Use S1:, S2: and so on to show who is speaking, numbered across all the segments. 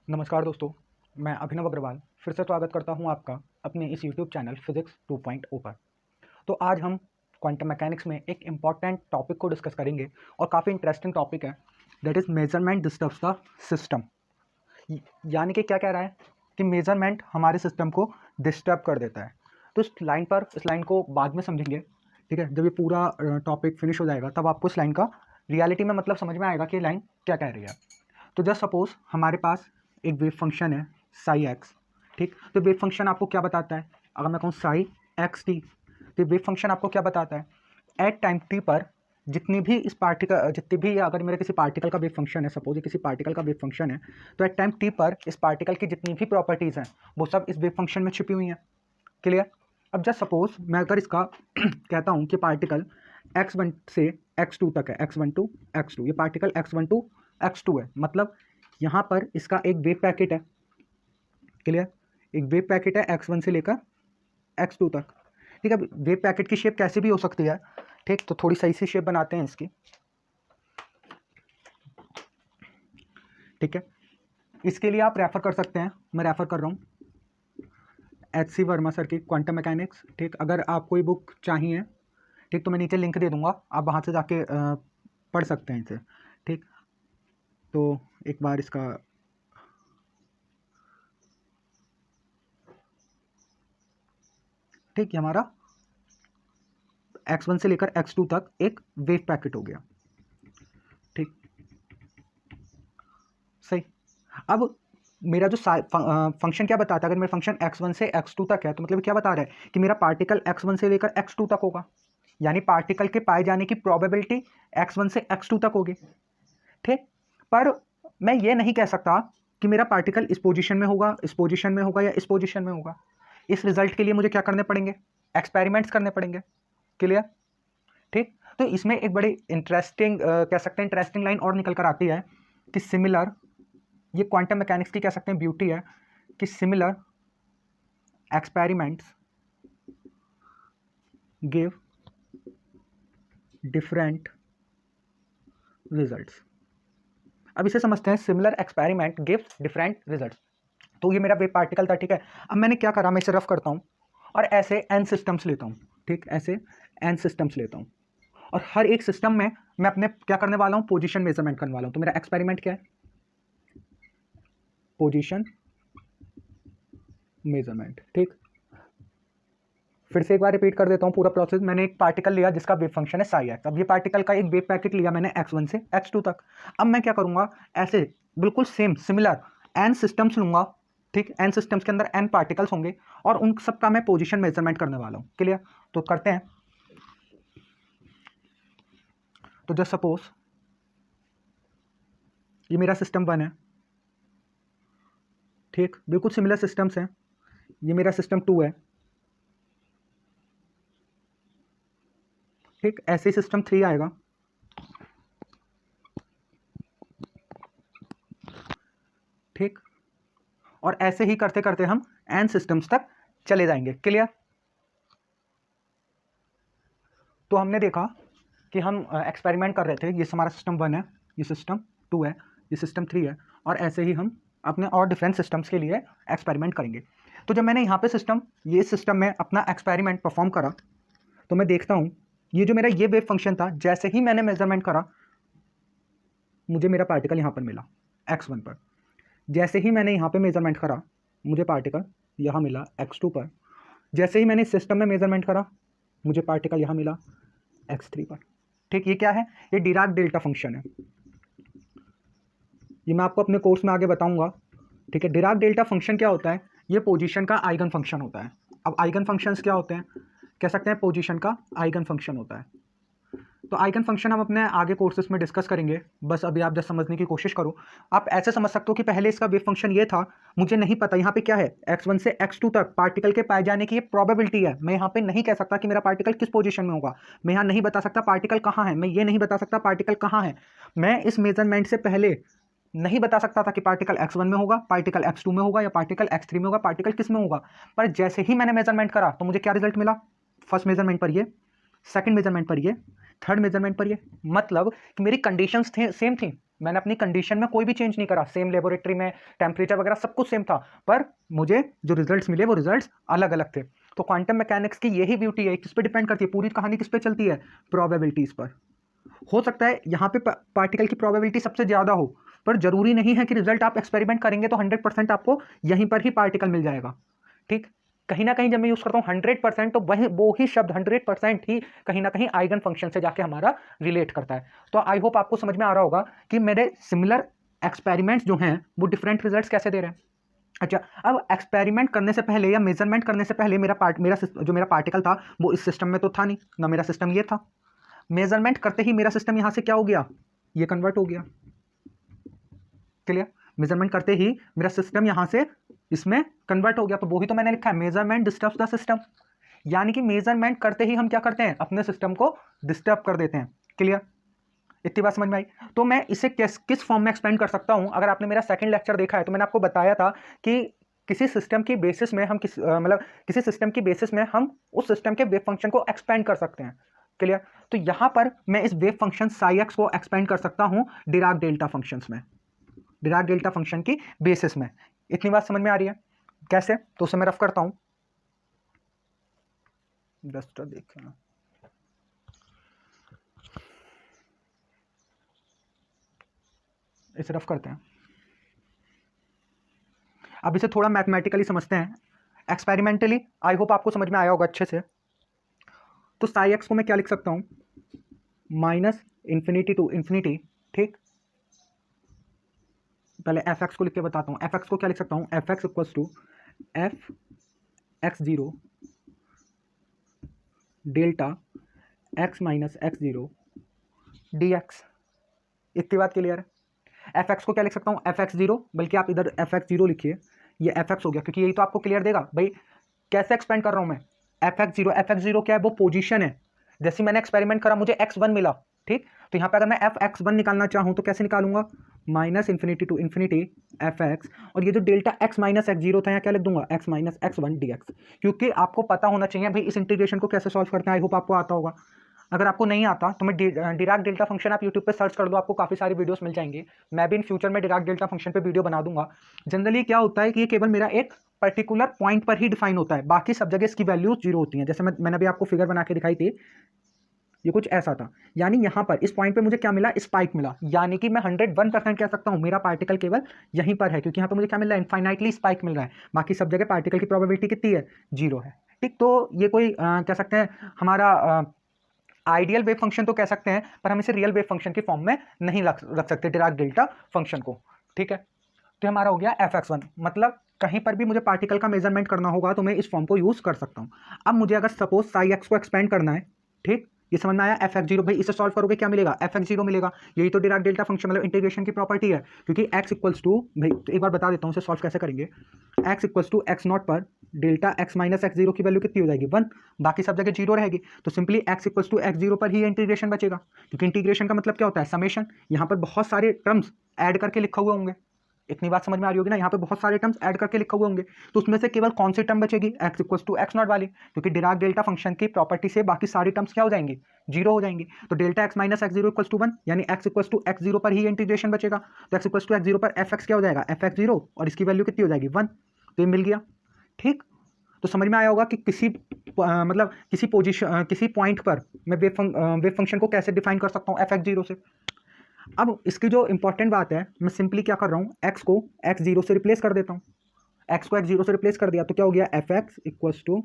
S1: नमस्कार दोस्तों, मैं अभिनव अग्रवाल फिर से स्वागत करता हूं आपका अपने इस YouTube चैनल फिजिक्स 2.0 पर। तो आज हम क्वांटम मैकेनिक्स में एक इम्पॉर्टेंट टॉपिक को डिस्कस करेंगे और काफ़ी इंटरेस्टिंग टॉपिक है, that is measurement disturbs the system. यानी कि क्या कह रहा है कि मेजरमेंट हमारे सिस्टम को डिस्टर्ब कर देता है। तो इस लाइन को बाद में समझेंगे, ठीक है। जब ये पूरा टॉपिक फिनिश हो जाएगा तब आपको इस लाइन का रियलिटी में मतलब समझ में आएगा कि लाइन क्या कह रही है। तो जस्ट सपोज हमारे पास एक वेव फंक्शन है साई एक्स, ठीक। तो वेव फंक्शन आपको क्या बताता है? अगर मैं कहूँ साई एक्स टी, तो वेव फंक्शन आपको क्या बताता है? एट टाइम टी पर जितनी भी अगर मेरे किसी पार्टिकल का वेव फंक्शन है, सपोज किसी पार्टिकल का वेव फंक्शन है, तो एट टाइम टी पर इस पार्टिकल की जितनी भी प्रॉपर्टीज़ हैं वो सब इस वेव फंक्शन में छिपी हुई हैं। क्लियर? अब जस्ट सपोज मैं अगर इसका कहता हूँ कि पार्टिकल x1 से x2 तक है, x1 टू x2, ये पार्टिकल x1 टू x2 है, मतलब यहाँ पर इसका एक वेव पैकेट है। क्लियर? एक वेव पैकेट है x1 से लेकर x2 तक, ठीक है। वेव पैकेट की शेप कैसी भी हो सकती है, ठीक। तो थोड़ी सही सी शेप बनाते हैं इसकी, ठीक है। इसके लिए आप रेफर कर सकते हैं, मैं रेफर कर रहा हूँ H.C. वर्मा सर की क्वांटम मैकेनिक्स, ठीक। अगर आपको ये बुक चाहिए, ठीक, तो मैं नीचे लिंक दे दूंगा, आप वहाँ से जाके पढ़ सकते हैं इसे, ठीक। तो एक बार इसका ठीक, ये हमारा x1 से लेकर x2 तक एक वेव पैकेट हो गया, ठीक, सही। अब मेरा जो फंक्शन क्या बताता है, अगर मेरा फंक्शन x1 से x2 तक है, तो मतलब क्या बता रहा है कि मेरा पार्टिकल x1 से लेकर x2 तक होगा, यानी पार्टिकल के पाए जाने की प्रोबेबिलिटी x1 से x2 तक होगी, ठीक। पर मैं ये नहीं कह सकता कि मेरा पार्टिकल इस पोजीशन में होगा, इस पोजीशन में होगा या इस पोजीशन में होगा। इस रिजल्ट के लिए मुझे क्या करने पड़ेंगे? एक्सपेरिमेंट्स करने पड़ेंगे। क्लियर? ठीक। तो इसमें एक बड़ी इंटरेस्टिंग कह सकते हैं इंटरेस्टिंग लाइन और निकल कर आती है कि सिमिलर, ये क्वांटम मैकेनिक्स की कह सकते हैं ब्यूटी है कि similar experiments give different results. अब इसे समझते हैं, similar experiment gives different results. तो ये मेरा वेव पार्टिकल था, ठीक है। अब मैंने क्या करा, मैं इसे रफ करता हूँ और ऐसे n सिस्टम्स लेता हूँ, ठीक, ऐसे n सिस्टम्स लेता हूँ और हर एक सिस्टम में मैं अपने क्या करने वाला हूँ? पोजीशन मेजरमेंट करने वाला हूँ। तो मेरा एक्सपेरिमेंट क्या है? पोजीशन मेजरमेंट, ठीक। फिर से एक बार रिपीट कर देता हूँ पूरा प्रोसेस। मैंने एक पार्टिकल लिया जिसका वेव फंक्शन है साई एक्स। अब ये पार्टिकल का एक वेव पैकेट लिया मैंने x1 से x2 तक। अब मैं क्या करूँगा? ऐसे बिल्कुल सेम सिमिलर n सिस्टम्स लूँगा, ठीक। n सिस्टम्स के अंदर n पार्टिकल्स होंगे और उन सब का मैं पोजीशन मेजरमेंट करने वाला हूँ। क्लियर? तो करते हैं। तो जस्ट सपोज ये मेरा सिस्टम 1 है, ठीक, बिल्कुल सिमिलर सिस्टम्स हैं। ये मेरा सिस्टम 2 है, ठीक। ऐसे ही सिस्टम 3 आएगा, ठीक। और ऐसे ही करते करते हम n सिस्टम्स तक चले जाएंगे। क्लियर? तो हमने देखा कि हम एक्सपेरिमेंट कर रहे थे, ये हमारा सिस्टम 1 है, ये सिस्टम 2 है, ये सिस्टम 3 है, और ऐसे ही हम अपने और डिफरेंट सिस्टम्स के लिए एक्सपेरिमेंट करेंगे। तो जब मैंने यहाँ पे ये सिस्टम में अपना एक्सपेरिमेंट परफॉर्म करा, तो मैं देखता हूँ ये जो मेरा ये वेव फंक्शन था, जैसे ही मैंने मेजरमेंट करा मुझे मेरा पार्टिकल यहाँ पर मिला x1 पर। जैसे ही मैंने यहाँ पे मेजरमेंट करा मुझे पार्टिकल यहाँ मिला x2 पर। जैसे ही मैंने सिस्टम में मेजरमेंट करा मुझे पार्टिकल यहाँ मिला x3 पर, ठीक। ये क्या है? ये डिराक डेल्टा फंक्शन है। ये मैं आपको अपने कोर्स में आगे बताऊंगा, ठीक है। डिराक डेल्टा फंक्शन क्या होता है? ये पोजीशन का आइगन फंक्शन होता है। अब आइगन फंक्शंस क्या होते हैं? कह सकते हैं पोजीशन का आइगन फंक्शन होता है। तो आइगन फंक्शन हम अपने आगे कोर्सेज में डिस्कस करेंगे, बस अभी आप जस्ट समझने की कोशिश करो। आप ऐसे समझ सकते हो कि पहले इसका वेव फंक्शन ये था, मुझे नहीं पता यहाँ पे क्या है, x1 से x2 तक पार्टिकल के पाए जाने की ये प्रोबेबिलिटी है। मैं यहाँ पे नहीं कह सकता कि मेरा पार्टिकल किस पोजीशन में होगा, मैं यहाँ नहीं बता सकता पार्टिकल कहाँ है, मैं ये नहीं बता सकता पार्टिकल कहाँ है। मैं इस मेजरमेंट से पहले नहीं बता सकता था कि पार्टिकल x1 में होगा, पार्टिकल x2 में होगा या पार्टिकल x3 में होगा, पार्टिकल किस में होगा। पर जैसे ही मैंने मेजरमेंट करा तो मुझे क्या रिजल्ट मिला? फर्स्ट मेजरमेंट पर ये, सेकंड मेजरमेंट पर ये, थर्ड मेजरमेंट पर ये। मतलब कि मेरी कंडीशंस सेम थी, मैंने अपनी कंडीशन में कोई भी चेंज नहीं करा, सेम लेबोरेटरी में टेम्परेचर वगैरह सब कुछ सेम था, पर मुझे जो रिजल्ट्स मिले वो रिजल्ट्स अलग अलग थे। तो क्वांटम मैकेनिक्स की यही ब्यूटी है, किस पे डिपेंड करती है पूरी कहानी, किस पे चलती है, प्रोबेबिलिटीज पर। हो सकता है यहाँ पे पार्टिकल की प्रोबेबिलिटी सबसे ज़्यादा हो, पर जरूरी नहीं है कि रिजल्ट आप एक्सपेरिमेंट करेंगे तो 100% आपको यहीं पर ही पार्टिकल मिल जाएगा। ठीक, कहीं ना कहीं जब मैं यूज़ करता हूँ 100%, तो वही वो ही शब्द 100% ही कहीं ना कहीं आइगन फंक्शन से जाके हमारा रिलेट करता है। तो आई होप आपको समझ में आ रहा होगा कि मेरे सिमिलर एक्सपेरिमेंट्स जो हैं वो डिफरेंट रिजल्ट्स कैसे दे रहे हैं। अच्छा, अब एक्सपेरिमेंट करने से पहले या मेजरमेंट करने से पहले मेरा पार्टिकल था वो इस सिस्टम में तो था नहीं ना, मेरा सिस्टम ये था। मेजरमेंट करते ही मेरा सिस्टम यहाँ से क्या हो गया, ये कन्वर्ट हो गया। क्लियर, मेजरमेंट करते ही मेरा सिस्टम यहाँ से इसमें कन्वर्ट हो गया, तो वो ही तो मैंने लिखा है, मेजरमेंट डिस्टर्ब्स द सिस्टम। यानी कि मेजरमेंट करते ही हम क्या करते हैं, अपने सिस्टम को डिस्टर्ब कर देते हैं। क्लियर, इतनी बात समझ में आई। तो मैं इसे किस फॉर्म में एक्सपेंड कर सकता हूं। अगर आपने मेरा सेकंड लेक्चर देखा है तो मैंने आपको बताया था कि किसी सिस्टम की बेसिस में हम किसी सिस्टम की बेसिस में हम उस सिस्टम के वेव फंक्शन को एक्सपेंड कर सकते हैं। क्लियर, तो यहां पर मैं इस वेव फंक्शन साई एक्स को एक्सपेंड कर सकता हूं डिराक डेल्टा फंक्शंस में, डिराक डेल्टा फंक्शन की बेसिस में। इतनी बात समझ में आ रही है कैसे, तो उसे मैं रफ करता हूं। जस्ट देखना, इसे रफ करते हैं। अब इसे थोड़ा मैथमेटिकली समझते हैं, एक्सपेरिमेंटली आई होप आपको समझ में आया होगा अच्छे से। तो साई एक्स को मैं क्या लिख सकता हूं, -∞ to ∞। ठीक, पहले एफ एक्स को लिख के बताता हूं। एफ एक्स को क्या लिख सकता हूं, F x equals to F x zero delta x minus x zero D X. इतनी बात क्लियर है। एफ एक्स को क्या लिख सकता हूँ, एफ एक्स जीरो, बल्कि आप इधर एफ एक्स जीरो लिखिए, ये एफ एक्स हो गया, क्योंकि यही तो आपको क्लियर देगा भाई कैसे एक्सपेंड कर रहा हूँ मैं। एफ एक्स जीरो क्या है, वो पोजीशन है। जैसे मैंने एक्सपेरिमेंट करा मुझे x1 मिला, ठीक, तो यहाँ पे अगर मैं एफ x1 निकालना चाहूँ तो कैसे निकालूंगा, -∞ to ∞ एफ एक्स, और ये जो delta x minus x zero था यहाँ क्या लिख दूंगा, x माइनस x1 dx। क्योंकि आपको पता होना चाहिए भाई इस इंटीग्रेशन को कैसे सॉल्व करते हैं। आई होप आपको आता होगा। अगर आपको नहीं आता तो मैं डिराक डेल्टा फंक्शन आप यूट्यूब पे सर्च कर दो, आपको काफ़ी सारी वीडियोस मिल जाएंगे। मैं भी इन फ्यूचर में डिराक डेल्टा फंक्शन पे वीडियो बना दूंगा। जनरली क्या होता है कि ये केवल मेरा एक पर्टिकुलर पॉइंट पर ही डिफाइन होता है, बाकी सब जगह इसकी वैल्यूज जीरो होती हैं। जैसे मैंने अभी आपको फिगर बना के दिखाई थी, ये कुछ ऐसा था। यानी यहाँ पर इस पॉइंट पे मुझे क्या मिला, स्पाइक मिला, यानी कि मैं 101% कह सकता हूँ मेरा पार्टिकल केवल यहीं पर है, क्योंकि यहाँ पर मुझे क्या मिल रहा है, इनफाइनाइटली स्पाइक मिल रहा है। बाकी सब जगह पार्टिकल की प्रोबेबिलिटी कितनी है, जीरो है। ठीक, तो ये कोई कह सकते हैं हमारा आइडियल वेव फंक्शन तो कह सकते हैं, पर हम इसे रियल वेव फंक्शन की फॉर्म में नहीं रख सकते डिराक डेल्टा फंक्शन को। ठीक है, तो हमारा हो गया एफ एक्स वन, मतलब कहीं पर भी मुझे पार्टिकल का मेजरमेंट करना होगा तो मैं इस फॉर्म को यूज कर सकता हूँ। अब मुझे अगर सपोज साई एक्स को एक्सपेंड करना है, ठीक, ये समझ में आया। एफ एक्स जीरो, भाई इसे सॉल्व करोगे क्या मिलेगा, एफ एक्स जीरो मिलेगा। यही तो डिराक डेल्टा फंक्शन मतलब इंटीग्रेशन की प्रॉपर्टी है, क्योंकि एक्स इक्वल्स टू, भाई तो एक बार बता देता हूँ इसे सॉल्व कैसे करेंगे। X equals to x naught पर delta x minus x zero की वैल्यू कितनी हो जाएगी, 1, बाकी सब जगह जीरो रहेगी। तो simply X equals to X zero पर ही इंटीग्रेशन बचेगा, क्योंकि इंटीग्रेशन का मतलब क्या होता है, समेशन। यहाँ पर बहुत सारे टर्म्स ऐड करके लिखा हुए होंगे, इतनी बात समझ में आ रही होगी ना। यहाँ पे बहुत सारे टर्म्स ऐड करके लिखे हुए होंगे, तो उसमें से केवल कौन सी टर्म बचेगी, X equals to x not वाली, क्योंकि डिराक डेल्टा फंक्शन की प्रॉपर्टी से बाकी सारी टर्म्स क्या हो जाएंगी, जीरो हो जाएंगी। तो delta x minus x zero equals to 1, यानी X equals to X zero पर ही इंटीग्रेशन बचेगा। तो X equals to X zero पर एफ एक्स क्या हो जाएगा, एफ एक्स जीरो, और इसकी वैल्यू कितनी हो जाएगी, 1। तो ये मिल गया। ठीक, तो समझ में आया होगा कि किसी पॉइंट पर मैं वेव फंक्शन को कैसे डिफाइन कर सकता हूँ एफ एक्स जीरो से। अब इसकी जो इंपॉर्टेंट बात है, मैं सिंपली क्या कर रहा हूँ, एक्स को एक्स जीरो से रिप्लेस कर देता हूँ। एक्स को एक्स जीरो से रिप्लेस कर दिया तो क्या हो गया, f x equals to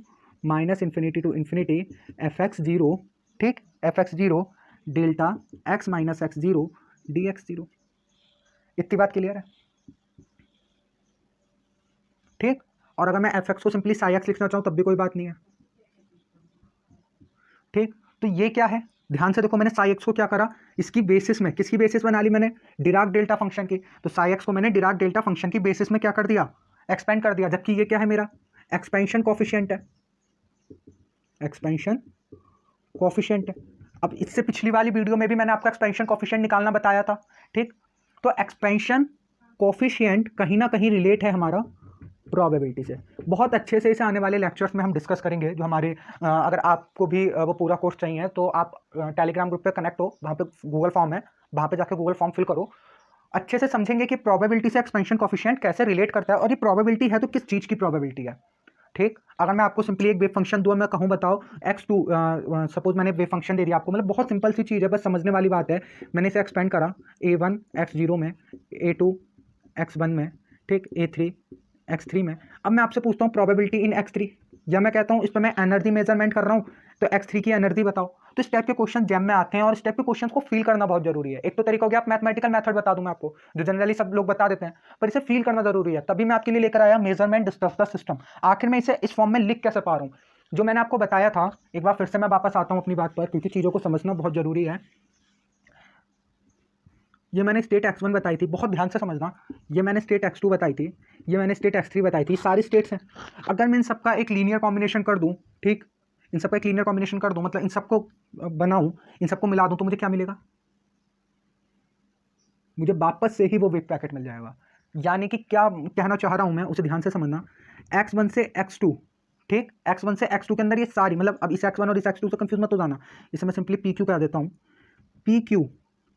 S1: -∞ to ∞ f x zero, ठीक, f x zero delta x minus x zero D x zero. इतनी बात क्लियर है। ठीक, और अगर मैं एफ एक्स को सिंपली साई एक्स लिखना चाहूँ तब भी कोई बात नहीं है। ठीक, तो ये क्या है, ध्यान से देखो, मैंने साई एक्स को क्या करा, इसकी बेसिस में, किसकी बेसिस बना ली मैंने, डिराक डेल्टा फंक्शन की। तो साई एक्स को मैंने डिराक डेल्टा फंक्शन की बेसिस में क्या कर दिया, एक्सपेंड कर दिया, जबकि ये क्या है, मेरा एक्सपेंशन कोफिशिएंट है, एक्सपेंशन कोफिशिएंट है। अब इससे पिछली वाली वीडियो में भी मैंने आपको एक्सपेंशन कोफिशिएंट निकालना बताया था। ठीक, तो एक्सपेंशन कोफिशिएंट कहीं ना कहीं रिलेट है हमारा प्रोबेबिलिटी से। बहुत अच्छे से इसे आने वाले लेक्चर्स में हम डिस्कस करेंगे। जो हमारे अगर आपको भी वो पूरा कोर्स चाहिए तो आप टेलीग्राम ग्रुप पे कनेक्ट हो, वहाँ पे गूगल फॉर्म है, वहाँ पे जाकर गूगल फॉर्म फिल करो, अच्छे से समझेंगे कि प्रोबेबिलिटी से एक्सपेंशन कोफिशिएंट कैसे रिलेट करता है, और ये प्रोबेबिलिटी है तो किस चीज़ की प्रोबेबिलिटी है। ठीक, अगर मैं आपको सिंपली एक वेव फंक्शन दूँ, मैं कहूँ बताओ x2, सपोज मैंने वेव फंक्शन दे दिया आपको, मतलब बहुत सिंपल सी चीज़ है, बस समझने वाली बात है। मैंने इसे एक्सपेंड करा a1 x0 में, a2 x1 में, ठीक, a3 x3 में। अब मैं आपसे पूछता हूँ प्रोबेबिलिटी इन x3, या मैं कहता हूँ इस पर मैं एनर्जी मेजरमेंट कर रहा हूँ, तो x3 की एनर्जी बताओ। तो इस टाइप के क्वेश्चन जैम में आते हैं, और इस टाइप के क्वेश्चन को फील करना बहुत जरूरी है। एक तो तरीका हो गया, आप मैथमेटिकल मेथड बता दूं मैं आपको, जो जनरली सब लोग बता देते हैं, पर इसे फील करना जरूरी है। तभी मैं आपके लिए लेकर आया मेजरमेंट डिस्कस द सिस्टम। आखिर में इसे इस फॉर्म में लिख कैसे पा रहा हूँ, जो मैंने आपको बताया था। एक बार फिर से मैं वापस आता हूँ अपनी बात पर, क्योंकि चीज़ों को समझना बहुत जरूरी है। ये मैंने स्टेट x1 बताई थी, बहुत ध्यान से समझना। ये मैंने स्टेट x2 बताई थी, ये मैंने स्टेट x3 बताई थी, सारी स्टेट्स हैं। अगर मैं इन सबका एक लीनियर कॉम्बिनेशन कर दूं, ठीक, इन सबका एक लीनियर कॉम्बिनेशन कर दूं, मतलब इन सबको बनाऊं, इन सबको मिला दूं, तो मुझे क्या मिलेगा? मुझे वापस से ही वो वेव पैकेट मिल जाएगा। यानी कि क्या कहना चाह रहा हूं मैं, उसे ध्यान से समझना। x1 से x2, ठीक, x1 से x2 के अंदर ये सारी, मतलब अब इस x1 और इस x2 से कंफ्यूज मत हो जाना, इसे मैं सिंपली pq कह देता हूं।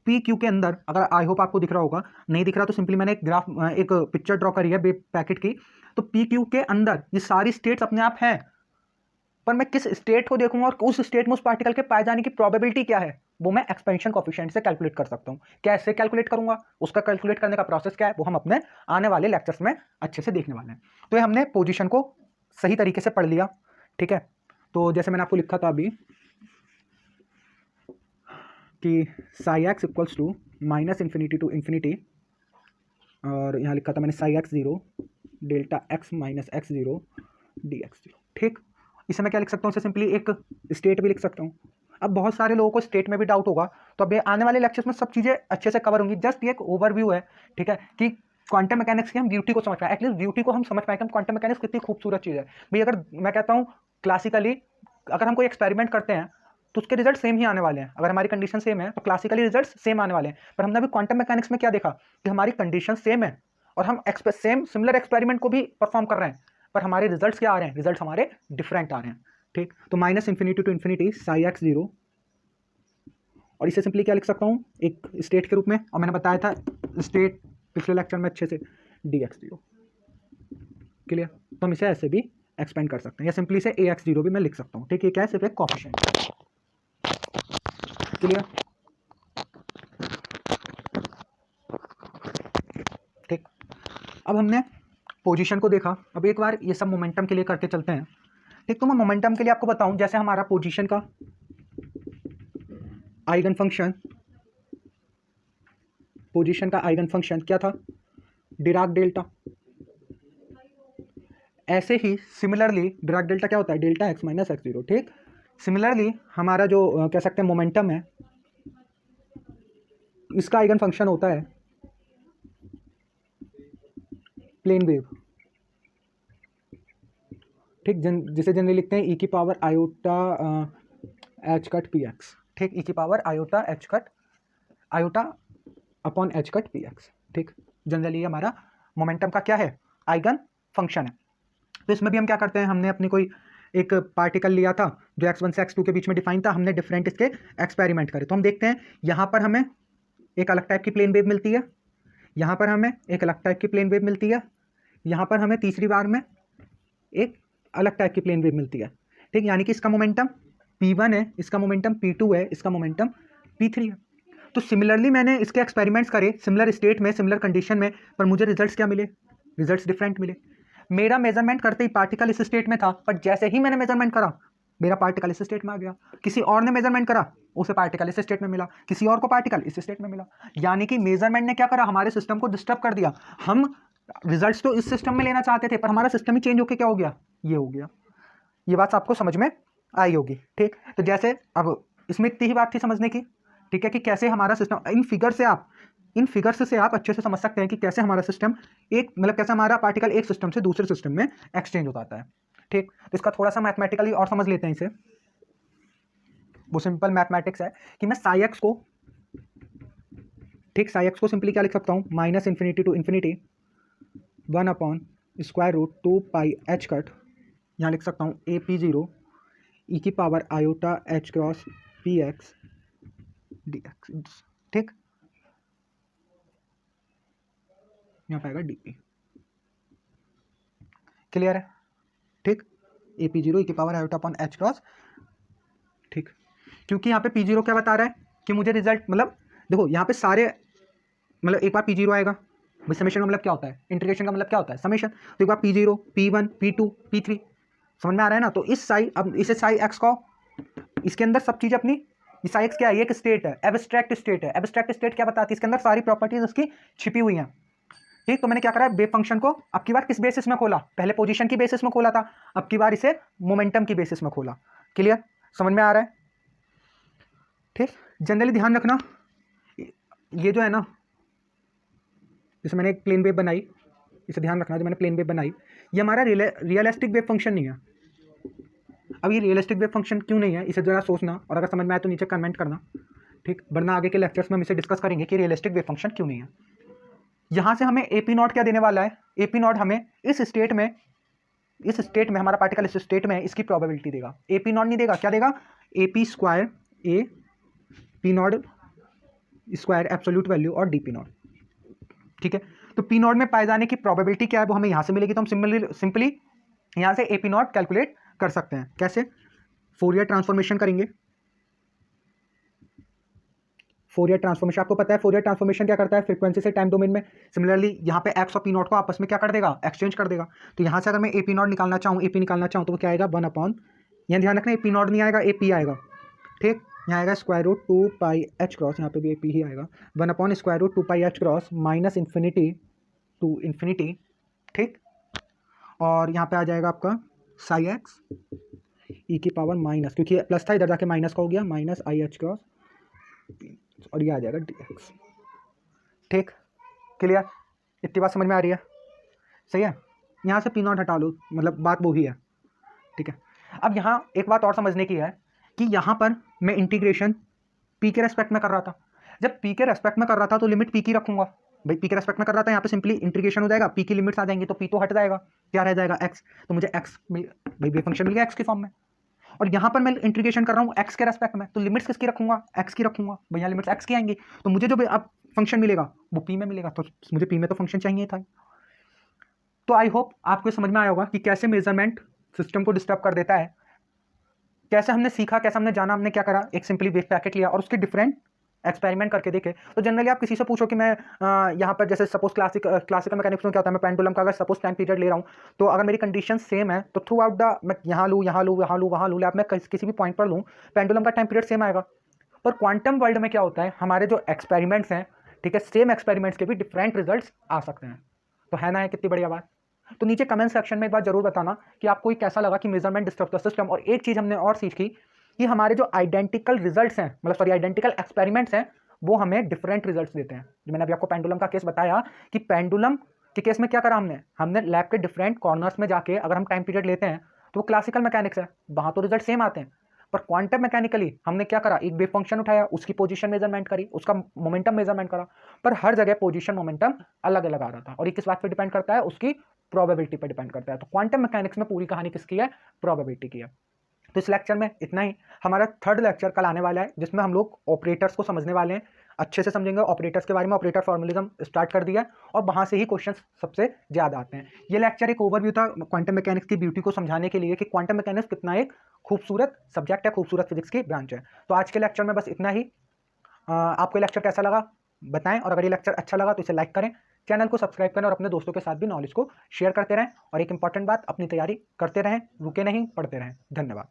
S1: पी क्यू के अंदर, अगर आई होप आपको दिख रहा होगा, नहीं दिख रहा तो सिंपली मैंने एक पिक्चर ड्रॉ करी है वेव पैकेट की। तो पी क्यू के अंदर ये सारी स्टेट्स अपने आप हैं, पर मैं किस स्टेट को देखूंगा और उस स्टेट में उस पार्टिकल के पाए जाने की प्रोबेबिलिटी क्या है, वो मैं एक्सपेंशन कोफिशिएंट से कैलकुलेट कर सकता हूं। कैसे कैलकुलेट करूंगा, उसका कैलकुलेट करने का प्रोसेस क्या है, वो हम अपने आने वाले लेक्चर्स में अच्छे से देखने वाले हैं। तो ये हमने पोजिशन को सही तरीके से पढ़ लिया, ठीक है। तो जैसे मैंने आपको लिखा था अभी कि psi X equals to minus infinity to infinity, और यहाँ लिखा था मैंने psi X zero delta x minus x zero D x zero, ठीक। इसे मैं क्या लिख सकता हूँ, इसे सिंपली एक स्टेट भी लिख सकता हूँ। अब बहुत सारे लोगों को स्टेट में भी डाउट होगा, तो अब आने वाले लेक्चर्स में सब चीज़ें अच्छे से कवर होंगी। जस्ट ये एक ओवरव्यू है, ठीक है, कि क्वांटम मैकेनिक्स की हम ब्यूटी को समझ पाए, एटलीस्ट ब्यूटी को हम समझ पाए कि हम क्वांटम मैकेनिक्स कितनी खूबसूरत चीज़ है भाई। अगर मैं कहता हूँ क्लासिकली अगर हम कोई एक्सपेरिमेंट करते हैं तो उसके रिजल्ट सेम ही आने वाले हैं। अगर हमारी कंडीशन सेम है तो क्लासिकली रिजल्ट सेम आने वाले हैं। पर हमने अभी क्वांटम मैकेनिक्स में क्या देखा कि हमारी कंडीशन सेम है और हम सिमिलर एक्सपेरिमेंट को भी परफॉर्म कर रहे हैं, पर हमारे रिजल्ट्स क्या आ रहे हैं, रिजल्ट्स हमारे डिफरेंट आ रहे हैं, ठीक। तो minus infinity to infinity psi X zero, और इसे सिंपली क्या लिख सकता हूँ, एक स्टेट के रूप में, और मैंने बताया था स्टेट पिछले लेक्चर में अच्छे से, डी एक्स जीरो, क्लियर। तो हम इसे ऐसे भी एक्सपेंड कर सकते हैं, या सिंपली से ए एक्स जीरो भी मैं लिख सकता हूँ, ठीक है। क्या है, सिर्फ एक कोफिशिएंट, क्लियर, ठीक। अब हमने पोजीशन को देखा, अब एक बार ये सब मोमेंटम के लिए करके चलते हैं, ठीक। तो मैं मोमेंटम के लिए आपको बताऊं, जैसे हमारा पोजीशन का आइगन फंक्शन, पोजीशन का आइगन फंक्शन क्या था, डिराक डेल्टा। ऐसे ही सिमिलरली डिराक डेल्टा क्या होता है, delta x minus x zero, ठीक। सिमिलरली हमारा जो कह सकते हैं मोमेंटम है, इसका आइगन फंक्शन होता है प्लेन वेव, ठीक, जिसे जनरली लिखते हैं ई की power iota H cut P x, ठीक, ई की power iota H cut iota upon H cut P x, ठीक। जनरली हमारा मोमेंटम का क्या है, आइगन फंक्शन है। तो इसमें भी हम क्या करते हैं, हमने अपनी कोई एक पार्टिकल लिया था जो x1 से x2 के बीच में डिफाइन था, हमने डिफरेंट इसके एक्सपेरिमेंट करे। तो हम देखते हैं यहाँ पर हमें एक अलग टाइप की प्लेन वेव मिलती है, यहाँ पर हमें एक अलग टाइप की प्लेन वेव मिलती है, यहाँ पर हमें तीसरी बार में एक अलग टाइप की प्लेन वेव मिलती है, ठीक। यानी कि इसका मोमेंटम p1 है, इसका मोमेंटम p2 है, इसका मोमेंटम p3 है। तो सिमिलरली मैंने इसके एक्सपेरिमेंट्स करे सिमिलर स्टेट में, सिमिलर कंडीशन में, पर मुझे रिजल्ट्स क्या मिले, रिजल्ट्स डिफरेंट मिले। मेरा मेजरमेंट करते ही पार्टिकल इस स्टेट में था, पर जैसे ही मैंने मेजरमेंट करा मेरा पार्टिकल इस स्टेट में आ गया। किसी और ने मेजरमेंट करा, उसे पार्टिकल इस स्टेट में मिला, किसी और को पार्टिकल इस स्टेट में मिला। यानी कि मेजरमेंट ने क्या करा, हमारे सिस्टम को डिस्टर्ब कर दिया। हम रिजल्ट्स तो इस सिस्टम में लेना चाहते थे, पर हमारा सिस्टम ही चेंज होकर क्या हो गया, ये हो गया। ये बात आपको समझ में आई होगी, ठीक। तो जैसे अब इसमें इतनी ही बात थी समझने की, ठीक है, कि कैसे हमारा सिस्टम, इन फिगर्स से आप अच्छे से समझ सकते हैं कि कैसे हमारा सिस्टम एक, मतलब कैसे हमारा पार्टिकल एक सिस्टम से दूसरे सिस्टम में एक्सचेंज हो जाता है, ठीक। तो इसका थोड़ा सा मैथमेटिकली और समझ लेते हैं इसे। वो सिंपल मैथमेटिक्स है कि मैं साई एक्स को, ठीक, साई एक्स को सिंपली क्या लिख सकता हूँ, minus infinity to infinity 1 upon square root 2 pi H cut, यहाँ लिख सकता हूँ ए पी जीरो ई की power iota H cross P X D X, ठीक। यहाँ पे आएगा dp। क्लियर है? ठीक, AP0 e⁻h⁻, ठीक। क्योंकि यहाँ पे P0 क्या बता रहा है कि मुझे रिजल्ट, मतलब देखो यहाँ पे सारे, मतलब एक बार P0 आएगा, भाई समेशन का मतलब क्या होता है, इंटीग्रेशन का मतलब क्या होता है, समेशन। तो एक बार P0, P1, P2, P3, समझ में आ रहा है ना। तो इस साई, अब इसे साई एक्स को, इसके अंदर सब चीज़ अपनी, ये साई एक्स क्या है, ये एक स्टेट है, एब्स्ट्रैक्ट स्टेट है। एब्स्ट्रैक्ट स्टेट क्या बताती है, इसके अंदर सारी प्रॉपर्टीज उसकी छिपी हुई हैं। ठीक, तो मैंने क्या करा है, वेव फंक्शन को अब की बार किस बेसिस में खोला, पहले पोजीशन की बेसिस में खोला था, अब की बार इसे मोमेंटम की बेसिस में खोला। क्लियर, समझ में आ रहा है? ठीक, जनरली ध्यान रखना, ये जो है ना, जैसे मैंने एक प्लेन वेव बनाई, इसे ध्यान रखना, जो मैंने प्लेन वेव बनाई, ये हमारा रियलिस्टिक वेव फंक्शन नहीं है। अब ये रियलिस्टिक वेव फंक्शन क्यों नहीं है, इसे जरा सोचना, और अगर समझ में आए तो नीचे कमेंट करना। ठीक, वरना आगे के लेक्चर्स में हम इसे डिस्कस करेंगे कि रियलिस्टिक वेव फंक्शन क्यों नहीं है। यहाँ से हमें AP0 क्या देने वाला है, AP0 हमें इस स्टेट में हमारा पार्टिकल इस स्टेट में है, इसकी प्रोबेबिलिटी देगा। AP0 नहीं देगा, क्या देगा, AP² AP0² एब्सोल्यूट वैल्यू और dP0। ठीक है, तो P0 में पाए जाने की प्रोबेबिलिटी क्या है, वो हमें यहाँ से मिलेगी। तो हम सिंपली यहाँ से AP0 कैलकुलेट कर सकते हैं। कैसे, फोरियर ट्रांसफॉर्मेशन करेंगे। फोरियर ट्रांसफॉर्मेशन आपको पता है, फोरियर ट्रांसफॉर्मेशन क्या करता है, फ्रीक्वेंसी से टाइम डोमेन में। सिमिलरली यहाँ पे x और P0 को आपस में क्या कर देगा, एक्सचेंज कर देगा। तो यहाँ से अगर मैं AP0 निकालना चाहूँ, AP निकालना चाहूँ, तो वो क्या आएगा, 1/, यहाँ ध्यान रखना AP0 नहीं आएगा, AP आएगा। ठीक, यहाँ आएगा √2πh×, यहाँ पे भी AP ही आएगा, 1/√2πh× minus infinity to infinity. ठीक, और यहाँ पे आ जाएगा आपका साई एक्स e⁻, क्योंकि प्लस था इधर जाके माइनस का हो गया, -IH×, और ये आ जाएगा dx। ठीक, क्लियर, इतनी बात समझ में आ रही है? सही है, यहाँ से P0 हटा लो, मतलब बात वो ही है। ठीक है, अब यहाँ एक बात और समझने की है कि यहाँ पर मैं इंटीग्रेशन P के रेस्पेक्ट में कर रहा था। जब P के रेस्पेक्ट में कर रहा था तो लिमिट P की रखूंगा, भाई P के रेस्पेक्ट में कर रहा था, यहाँ पे सिंपली इंटीग्रेशन हो जाएगा, P की लिमिट्स आ जाएंगी, तो P तो हट जाएगा, क्या रह जाएगा, x। तो मुझे x भाई वेव फंक्शन मिल गया x की फॉर्म में। और यहाँ पर मैं इंटीग्रेशन कर रहा हूँ x के रेस्पेक्ट में, तो लिमिट्स किसकी रखूंगा, x की रखूंगा, भाई यहाँ लिमिट्स x की आएंगी, तो मुझे जो अब फंक्शन मिलेगा वो P में मिलेगा। तो मुझे P में तो फंक्शन चाहिए था। तो आई होप आपको समझ में आया होगा कि कैसे मेजरमेंट सिस्टम को डिस्टर्ब कर देता है, कैसे हमने सीखा, कैसे हमने जाना, हमने क्या करा, एक सिंपली वेव पैकेट लिया और उसके डिफरेंट एक्सपेरिमेंट करके देखे। तो जनरली आप किसी से पूछो कि मैं यहाँ पर, जैसे सपोज क्लासिकल मैकेनिक्स में क्या होता है, मैं पेंडुलम का अगर सपोज टाइम पीरियड ले रहा हूँ, तो अगर मेरी कंडीशन सेम है तो थ्रू आउट द, मैं यहाँ लूँ, वहाँ लूँ, मैं किसी भी पॉइंट पर लूँ, पेंडुलम का टाइम पीरियड सेम आएगा। पर क्वांटम वर्ल्ड में क्या होता है, हमारे जो एक्सपेरिमेंट्स हैं, ठीक है, सेम एक्सपेरिमेंट्स के भी डिफरेंट रिजल्ट्स आ सकते हैं। तो है ना, है कितनी बढ़िया बात। तो नीचे कमेंट सेक्शन में एक बात जरूर बताना कि आपको ये कैसा लगा कि मेजरमेंट डिस्टर्ब द सिस्टम। और एक चीज़ हमने और सीखी कि हमारे जो आइडेंटिकल रिजल्ट्स हैं, मतलब सॉरी आइडेंटिकल एक्सपेरिमेंट्स हैं, वो हमें डिफरेंट रिजल्ट्स देते हैं। जो मैंने अभी आपको पेंडुलम का केस बताया कि पेंडुलम के केस में क्या करा हमने लैब के डिफरेंट कॉर्नर्स में जाके अगर हम टाइम पीरियड लेते हैं तो वो क्लासिकल मैकेनिक्स है, वहाँ तो रिजल्ट सेम आते हैं। पर क्वांटम मैकेनिकली हमने क्या करा, एक वेव फंक्शन उठाया, उसकी पोजीशन मेजरमेंट करी, उसका मोमेंटम मेजरमेंट करा, पर हर जगह पोजीशन मोमेंटम अलग अलग आ रहा था। और ये किस बात पर डिपेंड करता है, उसकी प्रोबेबिलिटी पर डिपेंड करता है। तो क्वांटम मैकेनिक्स में पूरी कहानी किसकी है, प्रोबेबिलिटी की है। तो इस लेक्चर में इतना ही। हमारा थर्ड लेक्चर कल आने वाला है जिसमें हम लोग ऑपरेटर्स को समझने वाले हैं, अच्छे से समझेंगे ऑपरेटर्स के बारे में। ऑपरेटर फॉर्मुलिज्म स्टार्ट कर दिया और वहाँ से ही क्वेश्चंस सबसे ज़्यादा आते हैं। ये लेक्चर एक ओवरव्यू था क्वांटम मैकेनिक्स की ब्यूटी को समझाने के लिए कि क्वांटम मैकेनिक्स कितना एक खूबसूरत सब्जेक्ट है, खूबसूरत फिजिक्स की ब्रांच है। तो आज के लेक्चर में बस इतना ही। आपको लेक्चर कैसा लगा बताएं, और अगर ये लेक्चर अच्छा लगा तो इसे लाइक करें, चैनल को सब्सक्राइब करें और अपने दोस्तों के साथ भी नॉलेज को शेयर करते रहें। और एक इंपॉर्टेंट बात, अपनी तैयारी करते रहें, रुके नहीं, पढ़ते रहें। धन्यवाद।